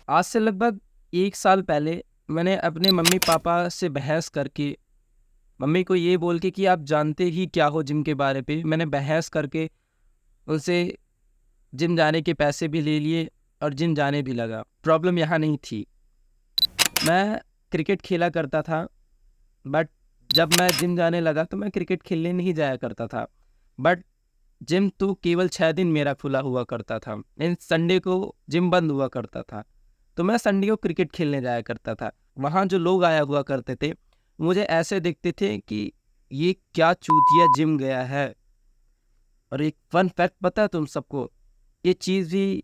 आज से लगभग 1 साल पहले मैंने अपने मम्मी-पापा से बहस करके, मम्मी को ये बोल के कि आप जानते ही क्या हो जिम के बारे पे, मैंने बहस करके उनसे जिम जाने के पैसे भी ले लिए और जिम जाने भी लगा। प्रॉब्लम यहाँ नहीं थी। मैं क्रिकेट खेला करता था, बट जब मैं जिम जाने लगा तो मैं क्रिकेट खेलने नहीं जाया करता था। बट जिम तो केवल 6 दिन मेरा खुला हुआ करता था। इन संडे को जिम बंद हुआ करता था। तो मैं संडे को क्रिकेट खेलने जाया करता था। वहाँ जो लोग आया हुआ करते थे, मुझे ऐसे दिखते थे कि ये क्या चूतिया जिम गया है। और एक फन फैक्ट पता है तुम सबको, ये चीज़ भी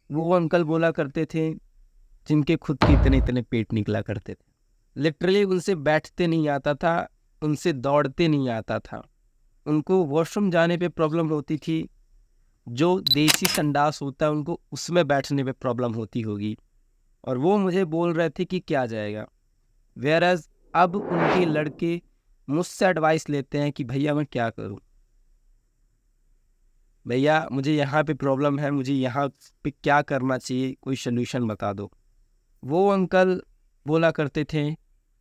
वो अंकल बोला करते थे जिनके खुद के इतने इतने पेट निकला करते थे। लिटरली उनसे बैठते नहीं आता था, उनसे दौड़ते नहीं आता था। उनको वॉशरूम जाने पे प्रॉब्लम होती थी। जो देसी संडास होता है उनको उसमें बैठने पे प्रॉब्लम होती होगी, और वो मुझे बोल रहे थे कि क्या जाएगा। वेयर एज अब उनके लड़के मुझसे एडवाइस लेते हैं कि भैया मैं क्या करूं, भैया मुझे यहाँ पे प्रॉब्लम है, मुझे यहाँ पे क्या करना चाहिए, कोई सोल्यूशन बता दो। वो अंकल बोला करते थे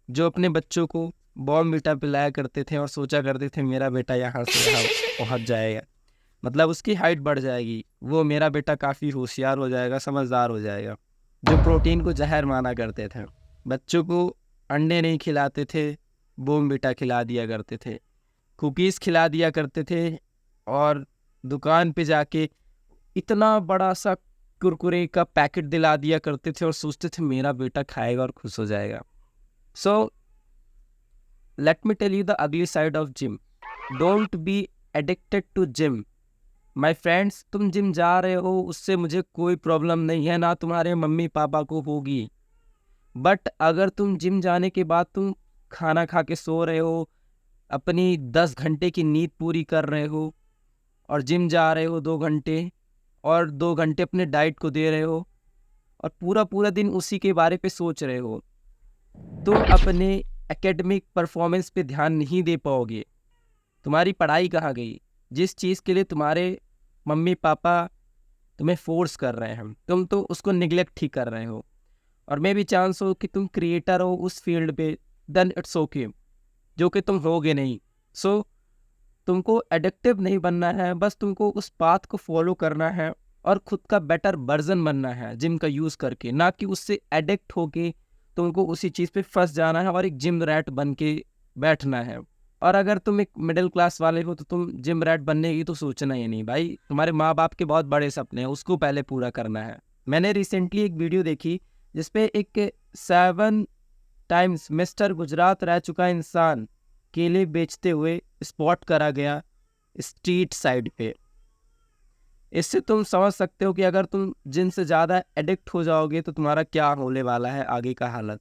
जो अपने बच्चों को बॉर्नविटा पिलाया करते थे और सोचा करते थे मेरा बेटा यहाँ से यहाँ पहुँच जाएगा, मतलब उसकी हाइट बढ़ जाएगी, वो मेरा बेटा काफ़ी होशियार हो जाएगा, समझदार हो जाएगा। जो प्रोटीन को जहर माना करते थे, बच्चों को अंडे नहीं खिलाते थे, बॉर्नविटा खिला दिया करते थे, कुकीज़ खिला दिया करते थे, और दुकान पे जाके इतना बड़ा सा कुरकुरे का पैकेट दिला दिया करते थे और सोचते थे मेरा बेटा खाएगा और खुश हो जाएगा। So let me tell you the अगली side of gym. Don't be addicted to gym. My friends, तुम जिम जा रहे हो उससे मुझे कोई प्रॉब्लम नहीं है, ना तुम्हारे मम्मी पापा को होगी। बट अगर तुम जिम जाने के बाद तुम खाना खा के सो रहे हो, अपनी 10 घंटे की नींद पूरी कर रहे हो, और जिम जा रहे हो 2 घंटे, और 2 घंटे अपने डाइट को दे रहे हो, और पूरा पूरा दिन उसी के बारे पे सोच रहे हो, तुम अपने एकेडमिक परफॉर्मेंस पे ध्यान नहीं दे पाओगे। तुम्हारी पढ़ाई कहाँ गई? जिस चीज़ के लिए तुम्हारे मम्मी पापा तुम्हें फोर्स कर रहे हैं, तुम तो उसको निगलेक्ट ही कर रहे हो। और मे भी चांस हो कि तुम क्रिएटर हो उस फील्ड पे, देन इट्स ओके, जो कि तुम होगे नहीं। सो तुमको एडिक्टिव नहीं बनना है, बस तुमको उस पाथ को फॉलो करना है और खुद का बेटर वर्जन बनना है जिम का यूज़ करके, ना कि उससे एडिक्ट होके तुमको उसी चीज़ पे फंस जाना है और एक जिम रैट बन के बैठना है। और अगर तुम एक मिडिल क्लास वाले हो तो तुम जिम रैट बनने की तो सोचना ही नहीं भाई। तुम्हारे माँ बाप के बहुत बड़े सपने हैं, उसको पहले पूरा करना है। मैंने रिसेंटली एक वीडियो देखी जिसपे एक 7 टाइम्स मिस्टर गुजरात रह चुका इंसान केले बेचते हुए स्पॉट करा गया स्ट्रीट साइड पे। इससे तुम समझ सकते हो कि अगर तुम जिनसे ज़्यादा एडिक्ट हो जाओगे तो तुम्हारा क्या होने वाला है आगे का हालत।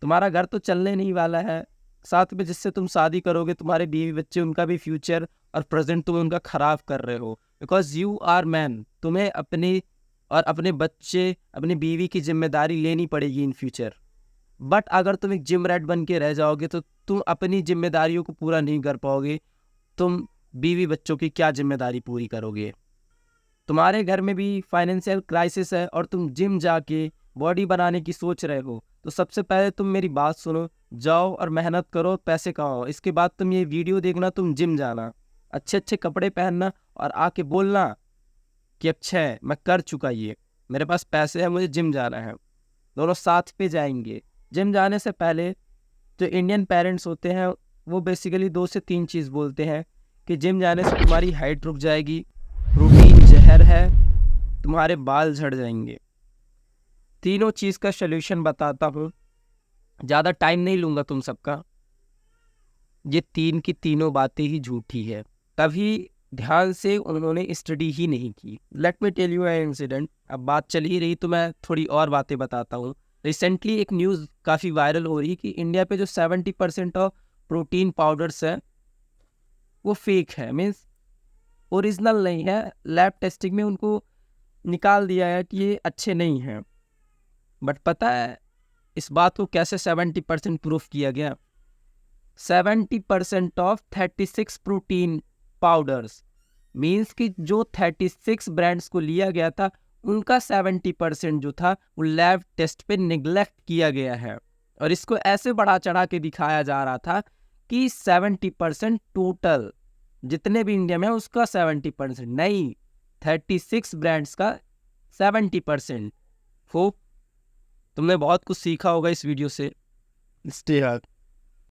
तुम्हारा घर तो चलने नहीं वाला है, साथ में जिससे तुम शादी करोगे तुम्हारे बीवी बच्चे, उनका भी फ्यूचर और प्रेजेंट तुम उनका खराब कर रहे हो। बिकॉज यू आर मैन, तुम्हें अपनी और अपने बच्चे अपनी बीवी की जिम्मेदारी लेनी पड़ेगी इन फ्यूचर। बट अगर तुम एक जिम रैट बन के रह जाओगे तो तुम अपनी जिम्मेदारियों को पूरा नहीं कर पाओगे। तुम बीवी बच्चों की क्या जिम्मेदारी पूरी करोगे? तुम्हारे घर में भी फाइनेंशियल क्राइसिस है और तुम जिम जाके बॉडी बनाने की सोच रहे हो, तो सबसे पहले तुम मेरी बात सुनो, जाओ और मेहनत करो, पैसे कमाओ। इसके बाद तुम ये वीडियो देखना, तुम जिम जाना, अच्छे अच्छे कपड़े पहनना और आके बोलना कि अच्छा है मैं कर चुका, ये मेरे पास पैसे हैं, मुझे जिम जाना है। दोनों साथ पे जाएंगे। जिम जाने से पहले जो इंडियन पेरेंट्स होते हैं वो बेसिकली 2 से 3 चीज़ बोलते हैं कि जिम जाने से तुम्हारी हाइट रुक जाएगी, प्रोटीन जहर है, तुम्हारे बाल झड़ जाएंगे। तीनों चीज़ का सलूशन बताता हूँ, ज़्यादा टाइम नहीं लूँगा तुम सबका। ये 3 की तीनों बातें ही झूठी है, तभी ध्यान से उन्होंने स्टडी ही नहीं की। Let me tell you an incident. अब बात चल ही रही तो मैं थोड़ी और बातें बताता हूँ। रिसेंटली एक न्यूज़ काफ़ी वायरल हो रही है कि इंडिया पे जो 70% ऑफ प्रोटीन पाउडर्स है वो फेक है, मीन्स ओरिजिनल नहीं है। लैब टेस्टिंग में उनको निकाल दिया है कि ये अच्छे नहीं हैं। बट पता है इस बात को कैसे 70% प्रूफ किया गया? 70% ऑफ 36 प्रोटीन पाउडर्स, मीन्स कि जो 36 ब्रांड्स को लिया गया था उनका 70% जो था वो लैब टेस्ट पे निगलेक्ट किया गया है। और इसको ऐसे बढ़ा चढ़ा के दिखाया जा रहा था कि 70% टोटल जितने भी इंडिया में है उसका 70%, नहीं 36 ब्रांड्स का 70%। होप तुमने बहुत कुछ सीखा होगा इस वीडियो से। स्टे